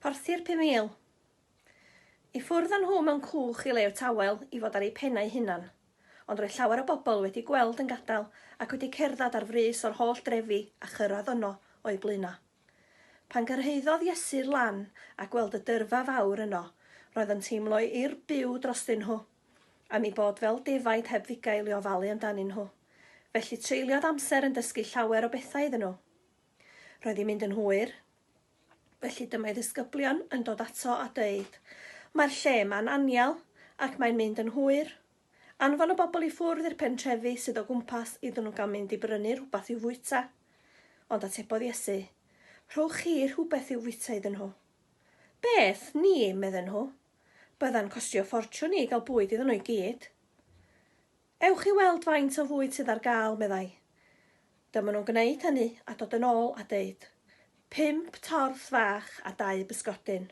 Porthi'r 5,000. I ffwrdd â nhw mewn cwch i lew tawel i fod ar eu pennau hunan, ond roedd llawer o bobl wedi gweld yn gadael ac wedi cerdded ar frys o'r holl drefi a chyrraedd yno o'i blaena. Pan gyrhaeddodd Iesu'r lan a gweld y dyrfa fawr yno, roedd yn teimlo i'r byw drostyn nhw, am ei bod fel defaid heb ddigael i ofalu amdanyn nhw. Felly treuliodd amser yn dysgu llawer o bethau iddyn nhw. Roedd hi'n mynd yn hwyr, felly dyma'i ddisgyblion yn dod ato a dweud, mae'r lle ma'n anial ac mae'n mynd yn hwyr. Anfon o bobl i ffwrdd i'r pentrefi sydd o gwmpas iddyn nhw gael mynd i brynu rhywbeth i'w fwyta. Ond atebodd Iesu, rhowch chi rhywbeth i'w fwyta iddyn nhw. Beth ni, medden nhw? Bydda'n costio ffortiwn i gael bwyd iddyn nhw i gyd. Ewch i weld faint o fwyd sydd ar gael, meddai. Dyma nhw'n gwneud hynny a dod yn ôl a deud, 5 torth fach a 2 bysgodyn.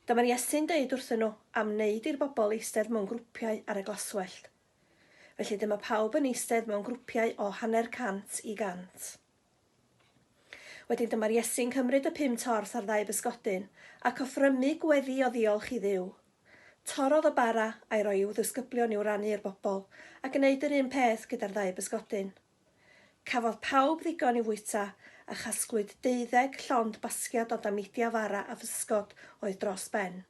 Dyma'r Iesu'n deud wrthyn nhw am wneud i'r bobl eistedd mewn grwpiau ar y glaswellt. Felly dyma pawb yn eistedd mewn grwpiau o 100 i 100. Wedyn dyma'r Iesu'n cymryd y 5 torth a'r 2 bysgodyn ac offrymu gweddi o ddiolch i Dduw. Torodd o bara a'i roi i'w ddisgyblion i'w rannu i'r bobl ac gwneud yr un peth gyda'r 2 bysgodyn. Cafodd pawb ddigon i fwyta a chasglwyd 12 llond basgiad o damidia fara a fysgod oedd dros ben.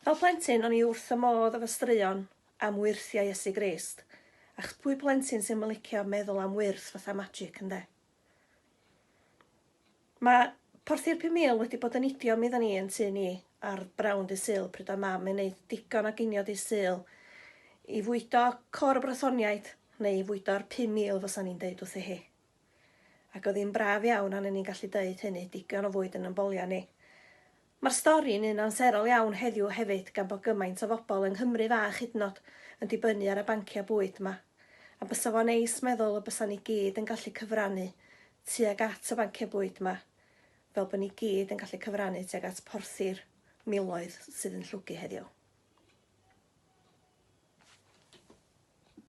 Fel plentyn, o'n i wrth y modd efo straeon am wyrthiau Iesu Grist, ach pwy plentyn sy'n mylicio meddwl am wyrth fatha magic ynde? Mae Porthi'r 5,000 wedi bod yn idiom iddyn ni yn tŷ ni ar Brawn Dydd Sul pryd o mam yn gwneud digon o ginio Dydd Sul i fwydo cor o brythoniaid neu i fwydo'r 5,000 fysa ni'n deud wrthi hi. Ac oedd hi'n braf iawn a'n ni'n gallu deud hynny, digon o fwyd yn ymbolia ni. Mae'r stori'n un amserol iawn heddiw hefyd gan bod gymaint o bobl yng Nghymru fach hyd yn oed yn dibynnu ar y banciau bwyd yma. A bysa fo'n neis meddwl y bysa ni gyd yn gallu cyfrannu tuag at y banciau bwyd yma, fel bod ni gyd yn gallu cyfrannu tuag at porthi'r miloedd sydd yn llwgu heddiw.